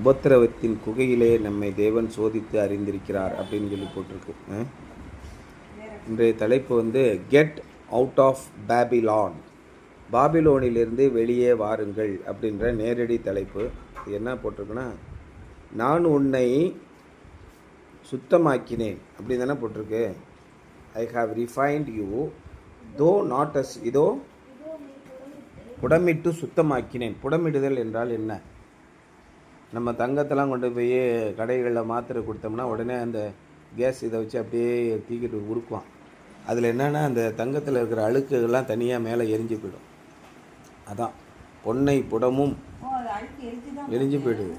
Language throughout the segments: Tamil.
உபத்திரவத்தின் குகையிலே நம்மை தேவன் சோதித்து அறிந்திருக்கிறார் அப்படின்னு சொல்லி போட்டிருக்கு. இன்றைய தலைப்பு வந்து கெட் அவுட் ஆஃப் பேபிலான், பாபிலோனிலிருந்து வெளியே வாருங்கள் அப்படின்ற நேரடி தலைப்பு. இது என்ன போட்டிருக்குன்னா, நான் உன்னை சுத்தமாக்கினேன் அப்படின்னு தானே போட்டிருக்கு. ஐ ஹாவ் ரிஃபைன்ட் யூ தோ நாட் அஸ், இதோ புடமிட்டு சுத்தமாக்கினேன். புடமிடுதல் என்றால் என்ன? நம்ம தங்கத்தெல்லாம் கொண்டு போய் கடைகளில் மாத்திரை கொடுத்தோம்னா உடனே அந்த கேஸ் இதை வச்சு அப்படியே தீக்கிட்டு உருக்குவான். அதில் என்னென்னா அந்த தங்கத்தில் இருக்கிற அழுக்குகள்லாம் தனியாக மேலே எரிஞ்சு போயிடும். அதான் பொன்னை புடமும் எரிஞ்சு போயிடுது.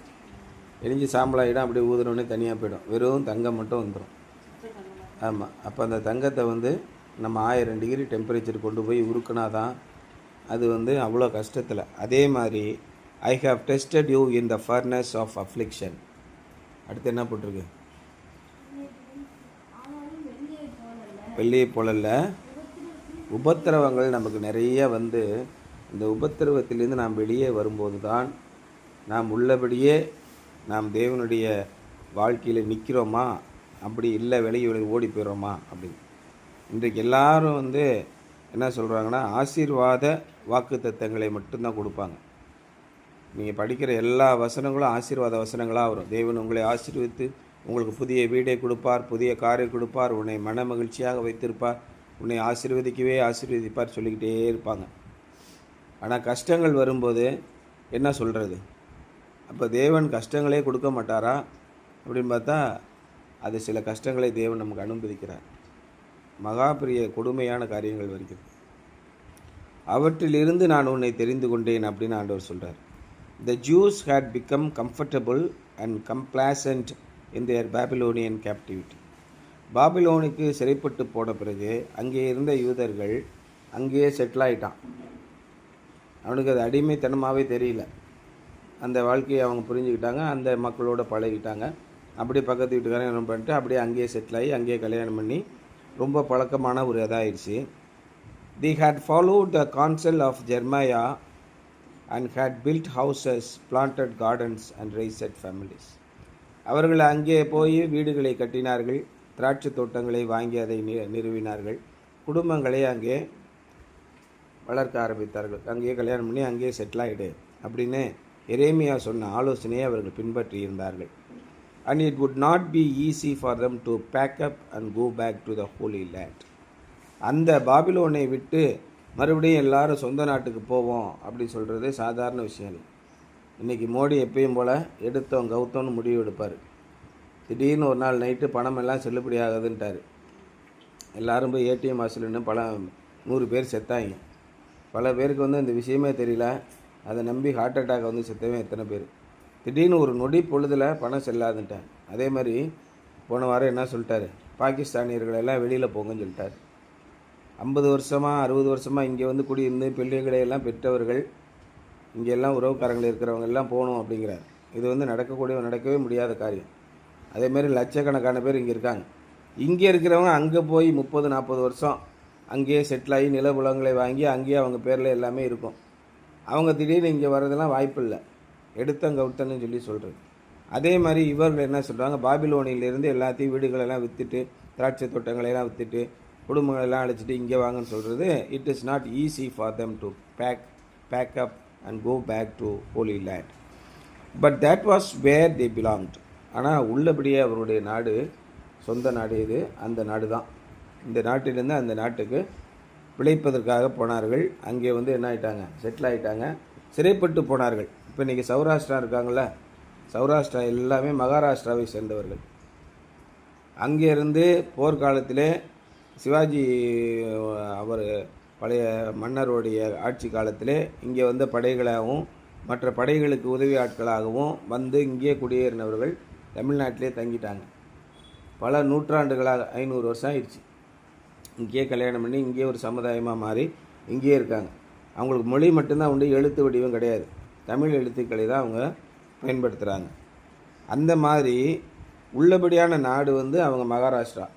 எரிஞ்சு சாம்பலாகிடும். அப்படியே ஊதுனோடனே தனியாக போயிடும். வெறும் தங்கம் மட்டும் வந்துடும். ஆமாம். அப்போ அந்த தங்கத்தை வந்து நம்ம 1000 டிகிரி டெம்பரேச்சர் கொண்டு போய் உருக்குனா தான் அது வந்து அவ்வளோ கஷ்டத்தில். அதே மாதிரி I have tested you in the furnace of affliction. அடுத்து என்ன போட்டிருக்கு? வெள்ளியை போலல்ல, உபத்திரவங்கள் நமக்கு நிறைய வந்து இந்த உபத்திரவத்திலிருந்து நாம் வெளியே வரும்போது தான் நாம் உள்ளபடியே நாம் தேவனுடைய வாழ்க்கையில் நிற்கிறோமா, அப்படி இல்லை வெளியே ஓடி போயிடுறோமா அப்படின்னு. இன்றைக்கு எல்லாரும் வந்து என்ன சொல்கிறாங்கன்னா, ஆசீர்வாத வாக்கு தத்தங்களை மட்டும்தான் கொடுப்பாங்க. நீங்கள் படிக்கிற எல்லா வசனங்களும் ஆசீர்வாத வசனங்களாக வரும். தேவன் உங்களை ஆசீர்வித்து உங்களுக்கு புதிய வீடை கொடுப்பார், புதிய காரை கொடுப்பார், உன்னை மன மகிழ்ச்சியாக வைத்திருப்பார், உன்னை ஆசீர்வதிக்கவே ஆசீர்வதிப்பார் சொல்லிக்கிட்டே இருப்பாங்க. ஆனால் கஷ்டங்கள் வரும்போது என்ன சொல்கிறது? அப்போ தேவன் கஷ்டங்களே கொடுக்க மாட்டாரா அப்படின்னு பார்த்தா, அது சில கஷ்டங்களை தேவன் நமக்கு அனுமதிக்கிறார். மகா பெரிய கொடுமையான காரியங்கள் வருகிறது. அவற்றிலிருந்து நான் உன்னை தெரிந்து கொண்டேன் அப்படின்னு ஆண்டவர் சொல்கிறார். The Jews had become comfortable and complacent in their Babylonian captivity. பாபிலோனுக்கு சிறைப்பட்டு போன பிறகு அங்கே இருந்த யூதர்கள் அங்கேயே செட்டில் ஆகிட்டான். அவனுக்கு அது அடிமைத்தனமாகவே தெரியல. அந்த வாழ்க்கையை அவங்க புரிஞ்சுக்கிட்டாங்க, அந்த மக்களோட பழகிட்டாங்க. அப்படியே பக்கத்து வீட்டுக்காரன் என்ன பண்ணிட்டு அப்படியே அங்கேயே செட்டில் ஆகி அங்கேயே கல்யாணம் பண்ணி ரொம்ப பழக்கமான ஒரு இதாகிடுச்சு. They had followed the counsel of Jeremiah and had built houses, planted gardens and raised families. அவர்கள் அங்கே போய் வீடுகளை கட்டினார்கள், திராட்சை தோட்டங்களை வாங்கி அதை நிறுவினார்கள், குடும்பங்களை அங்கே வளர்க்க ஆரம்பித்தார்கள். அங்கேயே கல்யாணம் பண்ணி அங்கேயே செட்டில் ஆகிடு அப்படின்னு எரேமியா சொன்ன ஆலோசனையை அவர்கள் பின்பற்றி இருந்தார்கள். And it would not be easy for them to pack up and go back to the Holy Land. அந்த பாபிலோனை விட்டு மறுபடியும் எல்லாரும் சொந்த நாட்டுக்கு போவோம் அப்படி சொல்கிறது சாதாரண விஷயம் இல்லை. இன்றைக்கி மோடி எப்பயும் போல் எடுத்தோம் கவுத்தோன்னு முடிவு எடுப்பார். திடீர்னு ஒரு நாள் நைட்டு பணம் எல்லாம் செல்லுபடி ஆகுதுன்ட்டார். எல்லோரும் போய் ஏடிஎம் வாசல்னு 100 பேர் செத்தாங்க. பல பேருக்கு வந்து இந்த விஷயமே தெரியல. அதை நம்பி ஹார்ட் அட்டாக் வந்து செத்தவன் எத்தனை பேர். திடீர்னு ஒரு நொடி பொழுதில் பணம் செல்லாதுன்ட்டார். அதே மாதிரி போன வாரம் என்ன சொல்லிட்டாரு, பாகிஸ்தானியர்கள் எல்லாம் வெளியில் போங்கன்னு சொல்லிட்டார். 50 வருஷமாக 60 வருஷமாக இங்கே வந்து குடியிருந்து பிள்ளைகளை எல்லாம் பெற்றவர்கள், இங்கெல்லாம் உறவுக்காரங்கள் இருக்கிறவங்க எல்லாம் போகணும் அப்படிங்கிறார். இது வந்து நடக்கவே முடியாத காரியம். அதேமாரி லட்சக்கணக்கான பேர் இங்கே இருக்காங்க. இங்கே இருக்கிறவங்க அங்கே போய் 30-40 வருஷம் அங்கேயே செட்டில் ஆகி நிலபுலங்களை வாங்கி அங்கேயே அவங்க பேரில் எல்லாமே இருக்கும். அவங்க திடீர்னு இங்கே வர்றதெல்லாம் வாய்ப்பு இல்லை. எடுத்தங்கவுத்தன்னு சொல்லி சொல்கிறது. அதே மாதிரி இவர்கள் என்ன சொல்கிறாங்க, பாபிலோனியிலேருந்து எல்லாத்தையும் வீடுகளெல்லாம் விற்றுட்டு திராட்சை தோட்டங்களெல்லாம் விற்றுட்டு குடும்பங்களெல்லாம் அழைச்சிட்டு இங்கே வாங்கன்னு சொல்கிறது. It is not easy for them to pack up and go back to holy land. But that was where they belonged. ஆனால் உள்ளபடியே அவருடைய நாடு, சொந்த நாடு இது, அந்த நாடு தான். இந்த நாட்டிலேருந்து அந்த நாட்டுக்கு பிழைப்பதற்காக போனார்கள். அங்கே வந்து என்ன ஆகிட்டாங்க, செட்டில் ஆகிட்டாங்க, சிறைப்பட்டு போனார்கள். இப்போ இன்றைக்கி சௌராஷ்டிரா இருக்காங்கள, சௌராஷ்டிரா எல்லாமே மகாராஷ்டிராவை சேர்ந்தவர்கள். அங்கேருந்து போர்க்காலத்திலே சிவாஜி அவர் பழைய மன்னருடைய ஆட்சி காலத்திலே இங்கே வந்த படைகளாகவும் மற்ற படைகளுக்கு உதவி ஆட்களாகவும் வந்து இங்கே குடியேறினவர்கள் தமிழ்நாட்டிலே தங்கிட்டாங்க. பல நூற்றாண்டுகளாக 500 வருஷம் ஆயிடுச்சு. இங்கேயே கல்யாணம் பண்ணி இங்கேயே ஒரு சமுதாயமாக மாறி இங்கேயே இருக்காங்க. அவங்களுக்கு மொழி மட்டும்தான் உண்டு, எழுத்து வடிவம் கிடையாது. தமிழ் எழுத்துக்களை தான் அவங்க பயன்படுத்துகிறாங்க. அந்த மாதிரி உள்ளபடியான நாடு வந்து அவங்க மகாராஷ்டிரா.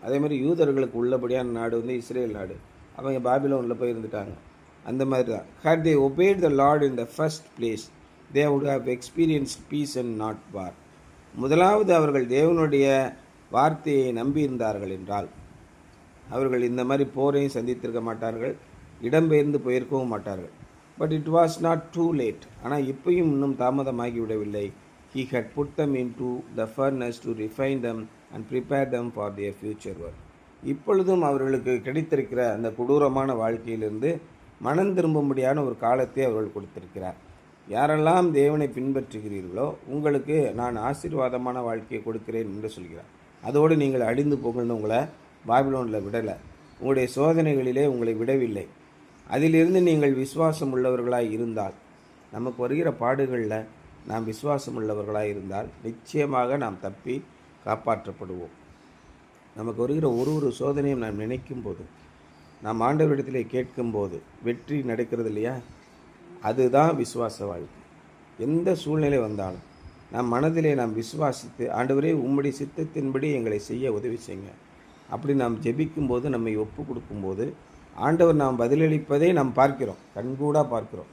அதே மாதிரி யூதர்களுக்கு உள்ளபடியான நாடு வந்து இஸ்ரேல் நாடு. அவங்க பாபிலோனில் போய் இருந்துட்டாங்க. அந்த மாதிரி தான். Had they obeyed the Lord in the first place, they would have experienced peace and not war. முதலாவது அவர்கள் தேவனுடைய வார்த்தையை நம்பியிருந்தார்கள் என்றால் அவர்கள் இந்த மாதிரி போரையும் சந்தித்திருக்க மாட்டார்கள், இடம்பெயர்ந்து போயிருக்கவும் மாட்டார்கள். But it was not too late. ஆனால் இப்பயும் இன்னும் தாமதமாகிவிடவில்லை. He had put them into the furnace to refine them and prepare them for their future work. இப்பொழுதும் அவர்களுக்கு கிடைத்திருக்கிற அந்த கொடூரமான வாழ்க்கையிலிருந்து மனம் திரும்பும்படியான ஒரு காலத்தை அவர்கள் கொடுத்திருக்கிறார். யாரெல்லாம் தேவனை பின்பற்றுகிறீர்களோ உங்களுக்கு நான் ஆசீர்வாதமான வாழ்க்கையை கொடுக்கிறேன் என்று சொல்கிறார். அதோடு நீங்கள் அழிந்து போகணும்னு உங்களை பாபிலோனில் விடலை, உங்களுடைய சோதனைகளிலே உங்களை விடவில்லை. அதிலிருந்து நீங்கள் விசுவாசம் உள்ளவர்களாய் இருந்தால், நமக்கு வருகிற பாடுகளில் நாம் விசுவாசம் உள்ளவர்களாக இருந்தால் நிச்சயமாக நாம் தப்பி காப்பாற்றப்படுவோம். நமக்கு வருகிற ஒரு சோதனையும் நாம் நினைக்கும் போது, நாம் ஆண்டவரிடத்திலே கேட்கும்போது வெற்றி நடக்கிறது இல்லையா, அதுதான் விசுவாச வாழ்க்கை. எந்த சூழ்நிலை வந்தாலும் நம் மனதிலே நாம் விசுவாசித்து, ஆண்டவரே உம்முடைய சித்தத்தின்படி எங்களை செய்ய உதவி செய்யுங்க அப்படி நாம் ஜெபிக்கும்போது, நம்மை ஒப்பு கொடுக்கும்போது ஆண்டவர் நாம் பதிலளிப்பதை நாம் பார்க்கிறோம், கண்கூடாக பார்க்கிறோம்.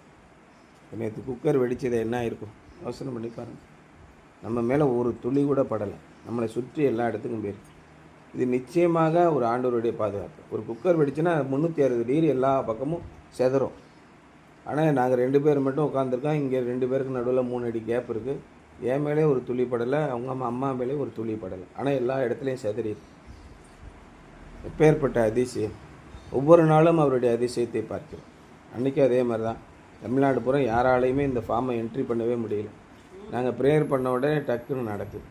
நேற்று குக்கர் வெடிச்சதை என்ன இருக்கும் யோசனை பண்ணி பாருங்கள். நம்ம மேலே ஒரு துளி கூட படலை, நம்மளை சுற்றி எல்லா இடத்துக்கும் போயிருக்கு. இது நிச்சயமாக ஒரு ஆண்டவருடைய பாதுகாப்பு. ஒரு குக்கர் வெடிச்சுன்னா 360 டிகிரி எல்லா பக்கமும் செதறும். ஆனால் நாங்கள் 2 பேர் மட்டும் உட்காந்துருக்கோம். இங்கே 2 பேருக்கு நடுவில் 3 அடி கேப் இருக்குது. என் மேலே ஒரு துளி படலை, அவங்க அம்மா மேலே ஒரு துளி படலை. ஆனால் எல்லா இடத்துலையும் செதறி. எப்பேற்பட்ட அதிசயம்! ஒவ்வொரு நாளும் அவருடைய அதிசயத்தை பார்க்கிறோம். அன்றைக்கும் அதே மாதிரி தான். தமிழ்நாடு பூரா யாராலையுமே இந்த ஃபார்மை என்ட்ரி பண்ணவே முடியல. நாங்கள் ப்ரேயர் பண்ண உடனே டக்குன்னு நடக்குது.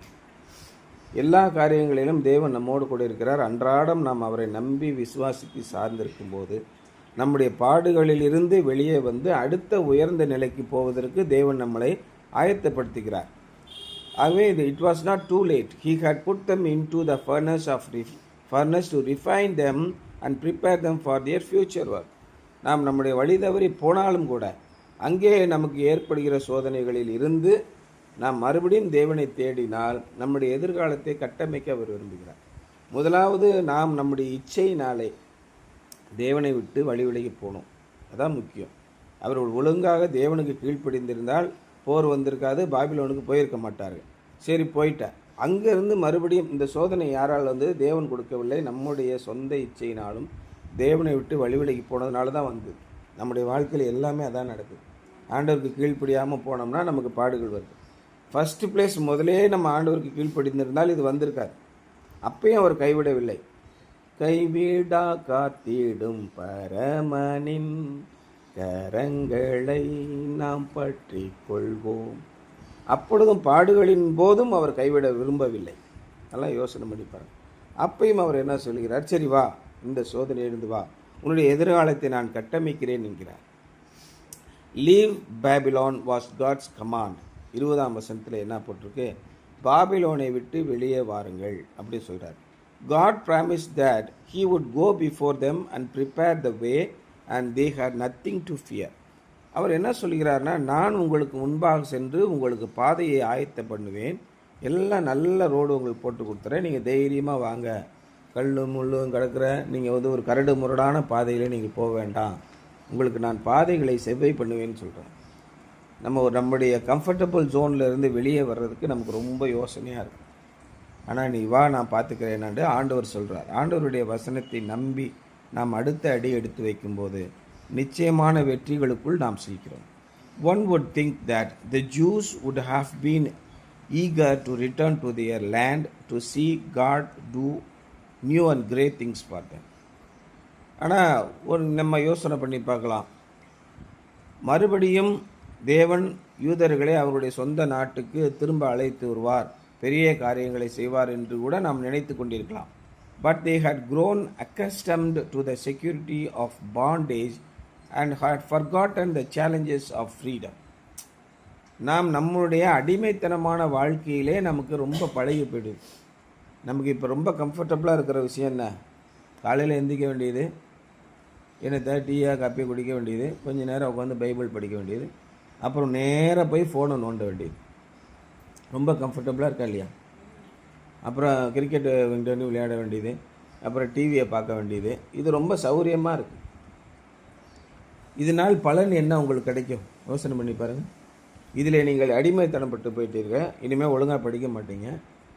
எல்லா காரியங்களிலும் தேவன் நம்மோடு கூட இருக்கிறார். அன்றாடம் நாம் அவரை நம்பி விசுவாசித்து சார்ந்திருக்கும் போது நம்முடைய பாடுகளிலிருந்து வெளியே வந்து அடுத்த உயர்ந்த நிலைக்கு போவதற்கு தேவன் நம்மளை ஆயத்தப்படுத்துகிறார். ஆகவே it was not too late. He had put them into the furnace to refine them and prepare them for their future work. நாம் நம்முடைய வழி தவறி போனாலும் கூட அங்கே நமக்கு ஏற்படுகிற சோதனைகளில் இருந்து நாம் மறுபடியும் தேவனை தேடினால் நம்முடைய எதிர்காலத்தை கட்டமைக்க அவர் விரும்புகிறார். முதலாவது நாம் நம்முடைய இச்சையினாலே தேவனை விட்டு வழி விலகி போகணும். அதான் முக்கியம். அவர்கள் ஒழுங்காக தேவனுக்கு கீழ்ப்படிந்திருந்தால் போர் வந்திருக்காது, பாபிலோனுக்கு போயிருக்க மாட்டார்கள். சரி, போயிட்டேன். அங்கேருந்து மறுபடியும் இந்த சோதனை யாரால் வந்து தேவன் கொடுக்கவில்லை, நம்முடைய சொந்த இச்சையினாலும் தேவனை விட்டு வழி விலகி போனதுனால தான் வந்தது. நம்முடைய வாழ்க்கையில் எல்லாமே அதான் நடக்குது. ஆண்டவருக்கு கீழ்ப்படியாமல் போனோம்னா நமக்கு பாடுகள் வருது. ஃபஸ்ட்டு பிளேஸ் முதலே நம்ம ஆண்டவருக்கு கீழ்ப்படிந்திருந்தால் இது வந்திருக்காது. அப்பயும் அவர் கைவிடவில்லை. கைவிடா காத்திடும் பரமனின் கரங்களை நாம் பற்றி கொள்வோம். அப்பொழுதும் பாடுகளின் போதும் அவர் கைவிட விரும்பவில்லை. நல்லா யோசனை பண்ணிப்பார். அப்பையும் அவர் என்ன சொல்கிறார், சரி வா, இந்த சோதனையிலிருந்து வா, உன்னுடைய எதிர்காலத்தை நான் கட்டமைக்கிறேன் என்கிறார். Leave Babylon was God's command. 20ஆம் வசனத்தில் என்ன போட்டிருக்கு, பாபிலோனை விட்டு வெளியே வாருங்கள் அப்படி சொல்கிறார். God promised that he would go before them and prepare the way and they had nothing to fear. அவர் என்ன சொல்கிறார்னா, நான் உங்களுக்கு முன்பாக சென்று உங்களுக்கு பாதையை ஆயத்த பண்ணுவேன், எல்லாம் நல்ல ரோடு உங்களுக்கு போட்டு கொடுத்துறேன், நீங்கள் தைரியமாக வாங்க, கல்லும் முள்ளும் கிடக்கிற நீங்கள் வந்து ஒரு கரடு முரடான பாதையில் நீங்கள் போக வேண்டாம், உங்களுக்கு நான் பாதைகளை செவ்வை பண்ணுவேன்னு சொல்கிறேன். நம்முடைய கம்ஃபர்டபுள் ஜோனில் இருந்து வெளியே வர்றதுக்கு நமக்கு ரொம்ப யோசனையாக இருக்கும். ஆனால் நீ வா, நான் பார்த்துக்கிறேன்னாண்டு ஆண்டவர் சொல்கிறார். ஆண்டவருடைய வசனத்தை நம்பி நாம் அடுத்த அடி எடுத்து வைக்கும்போது நிச்சயமான வெற்றிகளுக்குள் நாம் செல்கிறோம். One would think that the Jews would have been eager to return to their land to see God do new and great things for them. ஆனால் நம்ம யோசனை பண்ணி பார்க்கலாம், மறுபடியும் தேவன் யூதர்களை அவருடைய சொந்த நாட்டுக்கு திரும்ப அழைத்து வருவார், பெரிய காரியங்களை செய்வார் என்று கூட நாம் நினைத்து கொண்டிருக்கலாம். But they had grown accustomed to the security of bondage and had forgotten the challenges of freedom. நாம் நம்முடைய அடிமைத்தனமான வாழ்க்கையிலே நமக்கு ரொம்ப பழகி போயிடுது. நமக்கு இப்போ ரொம்ப கம்ஃபர்டபுளாக இருக்கிற விஷயம் என்ன, காலையில் எந்திரிக்க வேண்டியது, என்னத்தை டீயாக காப்பி குடிக்க வேண்டியது, கொஞ்சம் நேரம் உட்காந்து பைபிள் படிக்க வேண்டியது, அப்புறம் நேராக போய் ஃபோனை நோண்ட வேண்டியது. ரொம்ப கம்ஃபர்டபுளாக இருக்கா இல்லையா? அப்புறம் கிரிக்கெட்டு விளையாண்டு விளையாட வேண்டியது, அப்புறம் டிவியை பார்க்க வேண்டியது. இது ரொம்ப சௌகரியமாக இருக்குது. இதனால் பலன் என்ன உங்களுக்கு கிடைக்கும் யோசனை பண்ணி பாருங்கள். இதில் நீங்கள் அடிமைத்தனப்பட்டு போயிட்டீர்கள். இனிமேல் ஒழுங்காக படிக்க மாட்டீங்க,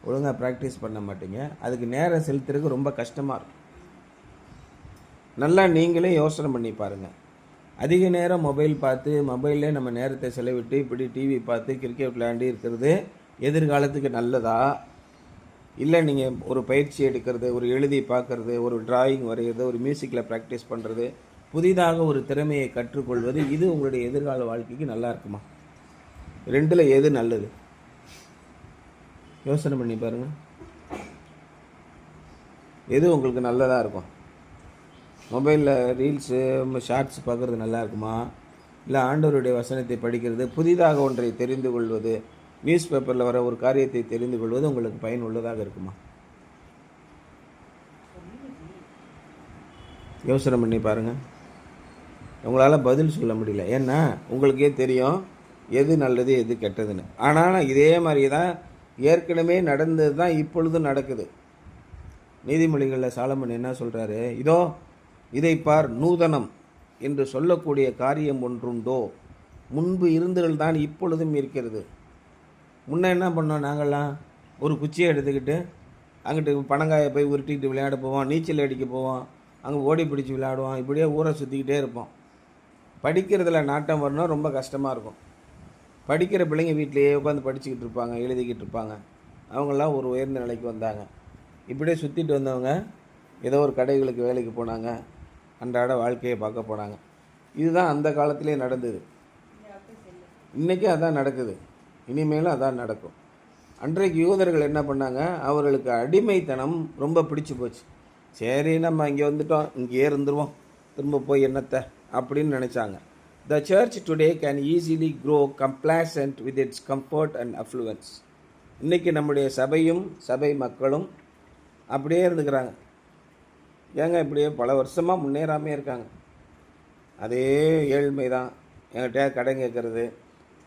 ஒழுங்காக ப்ராக்டிஸ் பண்ண மாட்டீங்க. அதுக்கு நேரம் செலுத்துறதுக்கு ரொம்ப கஷ்டமாக இருக்கும். நல்லா நீங்களே யோசனை பண்ணி பாருங்கள். அதிக நேரம் மொபைல் பார்த்து மொபைல்லே நம்ம நேரத்தை செலவிட்டு இப்படி டிவி பார்த்து கிரிக்கெட் விளையாண்டு இருக்கிறது எதிர்காலத்துக்கு நல்லதா? இல்லை நீங்கள் ஒரு பயிற்சி எடுக்கிறது, ஒரு எழுதி பார்க்குறது, ஒரு டிராயிங் வரைகிறது, ஒரு மியூசிக்கில் ப்ராக்டிஸ் பண்ணுறது, புதிதாக ஒரு திறமையை கற்றுக்கொள்வது, இது உங்களுடைய எதிர்கால வாழ்க்கைக்கு நல்லா இருக்குமா? ரெண்டில் எது நல்லது? யோசனை பண்ணி பாருங்கள். எது உங்களுக்கு நல்லதாக இருக்கும்? மொபைலில் ரீல்ஸு ஷார்ட்ஸ் பார்க்குறது நல்லா இருக்குமா? இல்லை ஆண்டவருடைய வசனத்தை படிக்கிறது, புதிதாக ஒன்றை தெரிந்து கொள்வது, நியூஸ் பேப்பரில் வர ஒரு காரியத்தை தெரிந்து கொள்வது உங்களுக்கு பயனுள்ளதாக இருக்குமா? யோசனை பண்ணி பாருங்கள். உங்களால் பதில் சொல்ல முடியல. ஏன்னா உங்களுக்கே தெரியும் எது நல்லது எது கெட்டதுன்னு. ஆனால் இதே மாதிரி தான் ஏற்கனவே நடந்தது தான் இப்பொழுதும் நடக்குது. நீதிமொழிகளில் சாலமன் என்ன சொல்கிறாரு? இதோ இதை பார், நூதனம் என்று சொல்லக்கூடிய காரியம் ஒன்றுண்டோ, முன்பு இருந்தவர்கள் தான் இப்பொழுதும் இருக்கிறது. முன்னே என்ன பண்ணோம்? நாங்கள்லாம் ஒரு குச்சியை எடுத்துக்கிட்டு அங்கிட்டு பனங்காயை போய் உருட்டிக்கிட்டு விளையாட போவோம், நீச்சல் அடிக்க போவோம், அங்கே ஓடி பிடிச்சி விளையாடுவோம், இப்படியே ஊரை சுற்றிக்கிட்டே இருப்போம். படிக்கிறதுல நாட்டம் வரணும், ரொம்ப கஷ்டமாக இருக்கும். படிக்கிற பிள்ளைங்க வீட்டிலையே உட்காந்து படிச்சுக்கிட்டு இருப்பாங்க, எழுதிக்கிட்டு இருப்பாங்க. அவங்களாம் ஒரு உயர்ந்த நிலைக்கு வந்தாங்க. இப்படியே சுற்றிட்டு வந்தவங்க ஏதோ ஒரு கடைகளுக்கு வேலைக்கு போனாங்க, அன்றாட வாழ்க்கையை பார்க்க போனாங்க. இதுதான் அந்த காலத்திலே நடந்தது. இன்றைக்கும் அதான் நடக்குது, இனிமேலும் அதான் நடக்கும். அன்றைக்கு யூதர்கள் என்ன பண்ணாங்க? அவர்களுக்கு அடிமைத்தனம் ரொம்ப பிடிச்சி போச்சு. சரி, நம்ம இங்கே வந்துட்டோம், இங்கேயே இருந்துருவோம், திரும்ப போய் என்னத்தை அப்படின்னு நினச்சாங்க. The church today can easily grow complacent with its comfort and affluence. இன்றைக்கி நம்முடைய சபையும் சபை மக்களும் அப்படியே இருந்துக்கிறாங்க. ஏங்க இப்படியே பல வருஷமாக முன்னேறாமே இருக்காங்க. அதே ஏழ்மை தான். என்கிட்ட கடன் கேட்குறது,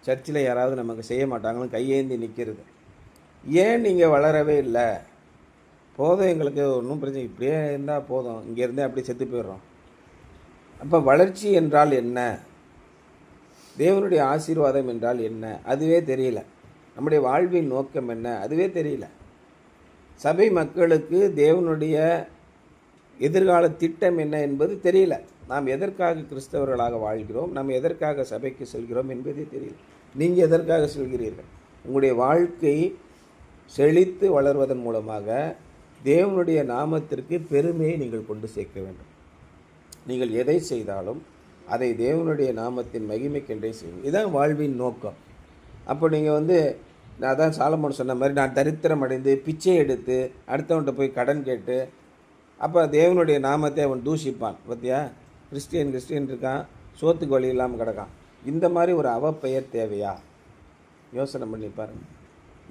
சர்ச்சில் யாராவது நமக்கு செய்ய மாட்டாங்களும் கையேந்தி நிற்கிறது. ஏன் நீங்கள் வளரவே இல்லை? போதும், எங்களுக்கு ஒன்றும் பிரச்சனை, இப்படியே இருந்தால் போதும், இங்கேருந்தே அப்படியே செத்து போயிடுறோம். அப்போ வளர்ச்சி என்றால் என்ன? தேவனுடைய ஆசீர்வாதம் என்றால் என்ன? அதுவே தெரியல. நம்முடைய வாழ்வின் நோக்கம் என்ன? அதுவே தெரியல. சபை மக்களுக்கு தேவனுடைய எதிர்கால திட்டம் என்ன என்பது தெரியல. நாம் எதற்காக கிறிஸ்தவர்களாக வாழ்கிறோம், நாம் எதற்காக சபைக்கு செல்கிறோம் என்பதே தெரியல. நீங்கள் எதற்காக செல்கிறீர்கள்? உங்களுடைய வாழ்க்கை செழித்து வளர்வதன் மூலமாக தேவனுடைய நாமத்திற்கு பெருமையை நீங்கள் கொண்டு சேர்க்க வேண்டும். நீங்கள் எதை செய்தாலும் அதை தேவனுடைய நாமத்தின் மகிமைக்கென்றே செய்யும். இதுதான் வாழ்வின் நோக்கம். அப்போ நீங்கள் நான் தான் சாலமோன் சொன்ன மாதிரி, நான் தரித்திரம் அடைந்து பிச்சை எடுத்து அடுத்தவன்கிட்ட போய் கடன் கேட்டு, அப்போ தேவனுடைய நாமத்தை அவன் தூஷிப்பான். பார்த்தியா, கிறிஸ்டியன் இருக்கான், சோத்துக்கு வழி இல்லாமல் கிடக்கான். இந்த மாதிரி ஒரு அவப்பெயர் தேவையா? யோசனை பண்ணி பாருங்கள்.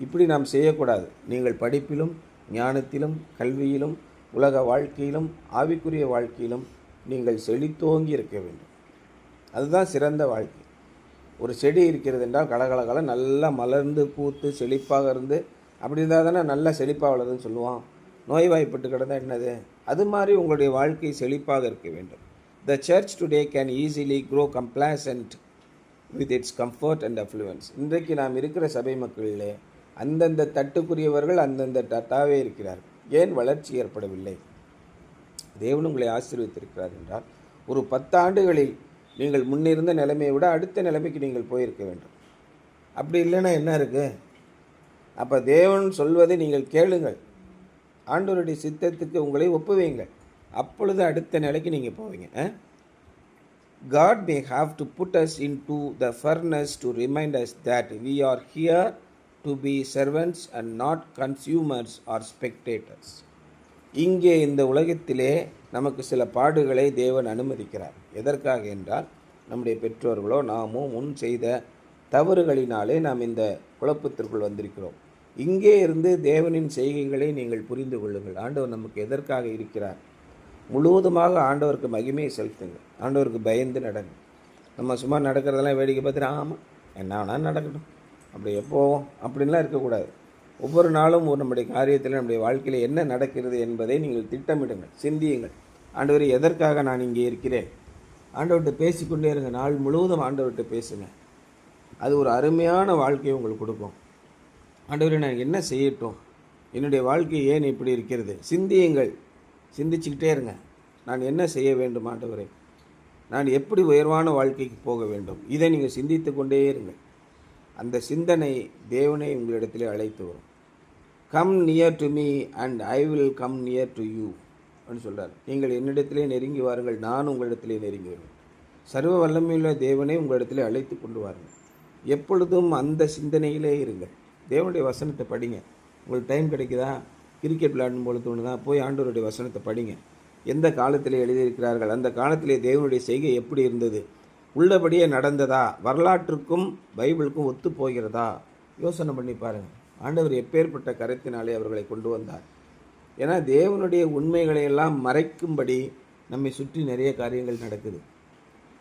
இப்படி நாம் செய்யக்கூடாது. நீங்கள் படிப்பிலும் ஞானத்திலும் கல்வியிலும் உலக வாழ்க்கையிலும் ஆவிக்குரிய வாழ்க்கையிலும் நீங்கள் செழித்தோங்கி இருக்க வேண்டும். அதுதான் சிறந்த வாழ்க்கை. ஒரு செடி இருக்கிறது என்றால் கலகலகல நல்லா மலர்ந்து பூத்து செழிப்பாக இருந்து, அப்படி இருந்தால் தானே நல்லா செழிப்பாக வளருதுன்னு சொல்லுவோம். நோய்வாய்ப்பட்டு கிடந்தால் என்னது? அது மாதிரி உங்களுடைய வாழ்க்கை செழிப்பாக இருக்க வேண்டும். The church today can easily grow complacent with its comfort and affluence. இன்றைக்கு நாம் இருக்கிற சபை மக்களிலே அந்தந்த தட்டுக்குரியவர்கள் அந்தந்த தட்டாவே இருக்கிறார்கள். ஏன் வளர்ச்சி ஏற்படவில்லை? தேவன் உங்களை ஆசீர்வதித்திருக்கிறார் என்றால் ஒரு 10 ஆண்டுகளில் நீங்கள் முன்னிருந்த நிலைமையை விட அடுத்த நிலைமைக்கு நீங்கள் போயிருக்க வேண்டும். அப்படி இல்லைன்னா என்ன இருக்குது? அப்போ தேவன் சொல்வதை நீங்கள் கேளுங்கள், ஆண்டவருடைய சித்தத்துக்கு உங்களை ஒப்புவீங்கள். அப்பொழுது அடுத்த நிலைக்கு நீங்கள் போவீங்க. God may have to put us into the furnace to remind us that we are here to be servants and not consumers or spectators. இங்கே இந்த உலகத்திலே நமக்கு சில பாடுகளை தேவன் அனுமதிக்கிறார். எதற்காக என்றால், நம்முடைய பெற்றோர்களோ நாமோ முன் செய்த தவறுகளினாலே நாம் இந்த குழப்பத்திற்குள் வந்திருக்கிறோம். இங்கே இருந்து தேவனின் செய்கைகளை நீங்கள் புரிந்து கொள்ளுங்கள். ஆண்டவர் நமக்கு எதற்காக இருக்கிறார்? முழுவதுமாக ஆண்டவருக்கு மகிமையை செலுத்துங்கள். ஆண்டவருக்கு பயந்து நடங்க. நம்ம சும்மா நடக்கிறதெல்லாம் வேடிக்கை பார்த்துட்டு ஆமாம் என்ன வேணால் நடக்கட்டும் அப்படியே போவோம் அப்படின்லாம் இருக்கக்கூடாது. ஒவ்வொரு நாளும் நம்முடைய காரியத்தில் நம்முடைய வாழ்க்கையில் என்ன நடக்கிறது என்பதை நீங்கள் திட்டமிடுங்கள், சிந்தியுங்கள். ஆண்டவரே, எதற்காக நான் இங்கே இருக்கிறேன்? ஆண்டவர்கிட்ட பேசிக்கொண்டே இருங்க. நாள் முழுவதும் ஆண்டவர்கிட்ட பேசுங்க. அது ஒரு அருமையான வாழ்க்கையை உங்களுக்கு கொடுக்கும். ஆண்டவரே, நான் என்ன செய்யட்டும், என்னுடைய வாழ்க்கை ஏன் இப்படி இருக்கிறது? சிந்தியுங்கள், சிந்திச்சுக்கிட்டே இருங்க. நான் என்ன செய்ய வேண்டும் ஆண்டவரே, நான் எப்படி உயர்வான வாழ்க்கைக்கு போக வேண்டும், இதை நீங்கள் சிந்தித்து கொண்டே இருங்கள். அந்த சிந்தனை தேவனை உங்களிடத்திலே அழைத்து வரும். Come near to me and I will come near to you அப்படின்னு சொல்கிறார். நீங்கள் என்னிடத்திலே நெருங்கி வாருங்கள், நான் உங்களிடத்திலே நெருங்கி வருவேன். சர்வ வல்லமையுள்ள தேவனை உங்களிடத்திலே அழைத்து கொண்டு வாருங்கள். எப்பொழுதும் அந்த சிந்தனையிலே இருங்கள். தேவனுடைய வசனத்தை படிங்க. உங்களுக்கு டைம் கிடைக்குதா, கிரிக்கெட் விளையாடும் போல தோணுதா, போய் ஆண்டவருடைய வசனத்தை படிங்க. எந்த காலத்திலே எழுதியிருக்கிறார்கள், அந்த காலத்திலே தேவனுடைய செய்கை எப்படி இருந்தது, உள்ளபடியே நடந்ததா, வரலாற்றுக்கும் பைபிளுக்கும் ஒத்து போகிறதா, யோசனை பண்ணி பாருங்கள். ஆண்டவர் எப்பேற்பட்ட கருத்தினாலே அவர்களை கொண்டு வந்தார். ஏன்னா தேவனுடைய உண்மைகளை எல்லாம் மறைக்கும்படி நம்மை சுற்றி நிறைய காரியங்கள் நடக்குது.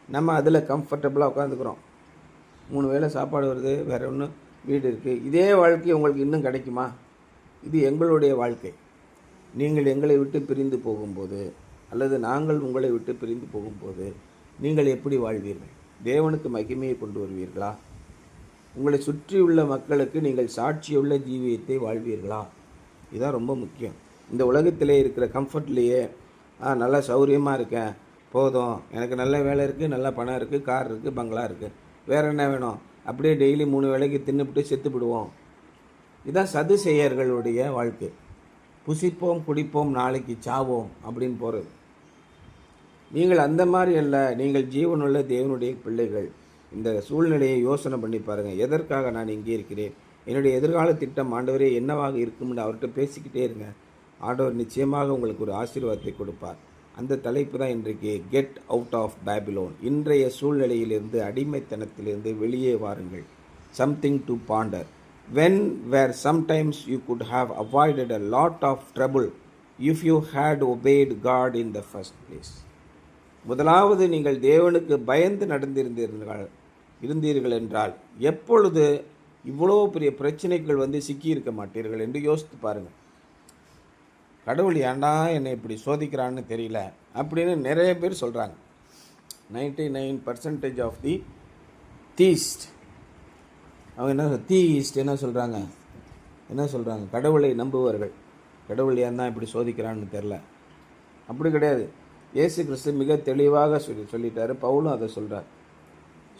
நம்ம அதில் கம்ஃபர்டபுளாக உட்காந்துக்கிறோம். 3 வேளை சாப்பாடு வருது, வேறு ஒன்று வீடு இருக்குது. இதே வாழ்க்கை உங்களுக்கு இன்னும் கிடைக்குமா? இது எங்களுடைய வாழ்க்கை. நீங்கள் எங்களை விட்டு பிரிந்து போகும்போது, அல்லது நாங்கள் உங்களை விட்டு பிரிந்து போகும்போது நீங்கள் எப்படி வாழ்வீர்கள்? தேவனுக்கு மகிமையை கொண்டு வருவீர்களா? உங்களை சுற்றியுள்ள மக்களுக்கு நீங்கள் சாட்சியுள்ள ஜீவியத்தை வாழ்வீர்களா? இதுதான் ரொம்ப முக்கியம். இந்த உலகத்திலே இருக்கிற கம்ஃபர்ட்லேயே நல்லா சௌரியமாக இருக்கேன், போதும், எனக்கு நல்ல வேலை இருக்குது, நல்ல பணம் இருக்குது, கார் இருக்குது, பங்களா இருக்குது, வேறு என்ன வேணும், அப்படியே டெய்லி 3 வேளைக்கு தின்னுபிட்டு செத்துப்பிடுவோம். இதுதான் சதுசேயர்களுடைய வாழ்க்கை. புசிப்போம், குடிப்போம், நாளைக்கு சாவோம் அப்படின்னு போகிறது. நீங்கள் அந்த மாதிரி அல்ல. நீங்கள் ஜீவனுள்ள தேவனுடைய பிள்ளைகள். இந்த சூழ்நிலையை யோசனை பண்ணி பாருங்கள். எதற்காக நான் இங்கே இருக்கிறேன், என்னுடைய எதிர்கால திட்டம் ஆண்டவரே என்னவாக இருக்கும்னு அவர்கிட்ட பேசிக்கிட்டே இருங்க. ஆண்டவர் நிச்சயமாக உங்களுக்கு ஒரு ஆசீர்வாதத்தை கொடுப்பார். அந்த தலைப்பு தான் இன்றைக்கு கெட் அவுட் ஆஃப் பேபிலோன். இன்றைய சூழ்நிலையிலிருந்து, அடிமைத்தனத்திலிருந்து வெளியே வாருங்கள். Something to Pander. When where sometimes you could have avoided a lot of trouble if you had obeyed God in the first place. முதலாவது, நீங்கள் தேவனுக்கு பயந்து இருந்தீர்கள் என்றால் எப்பொழுது இவ்வளோ பெரிய பிரச்சனைகள் வந்து சிக்கியிருக்க மாட்டீர்கள் என்று யோசித்து பாருங்கள். கடவுள் ஏன்டா என்னை இப்படி சோதிக்கிறான்னு தெரியல அப்படின்னு நிறைய பேர் சொல்கிறாங்க. 99% ஆஃப் தி தீஸ்ட், அவங்க என்ன சொல்கிறாங்க, கடவுளை நம்புவார்கள். கடவுள் ஏன் தான் இப்படி சோதிக்கிறான்னு தெரில. அப்படி கிடையாது. இயேசு கிறிஸ்து மிக தெளிவாக சொல்லிட்டாரு. பவுலும் அதை சொல்கிறார்.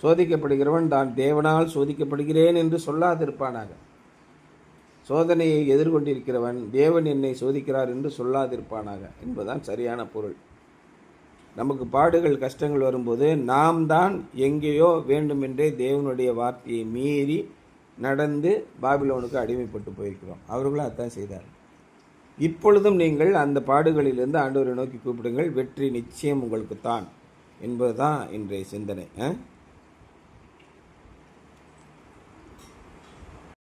சோதிக்கப்படுகிறவன் தான் தேவனால் சோதிக்கப்படுகிறேன் என்று சொல்லாதிருப்பானாக. சோதனையை எதிர்கொண்டிருக்கிறவன் தேவன் என்னை சோதிக்கிறார் என்று சொல்லாதிருப்பானாக என்பதுதான் சரியான பொருள். நமக்கு பாடுகள், கஷ்டங்கள் வரும்போது நாம் தான் எங்கேயோ வேண்டுமென்றே தேவனுடைய வார்த்தையை மீறி நடந்து பாபிலோனுக்கு அடிமைப்பட்டு போயிருக்கிறோம். அவர்களும் அதான் செய்தார். இப்பொழுதும் நீங்கள் அந்த பாடுகளிலிருந்து ஆண்டவரை நோக்கி கூப்பிடுங்கள். வெற்றி நிச்சயம் உங்களுக்கு தான் என்பதுதான் இன்றைய சிந்தனை.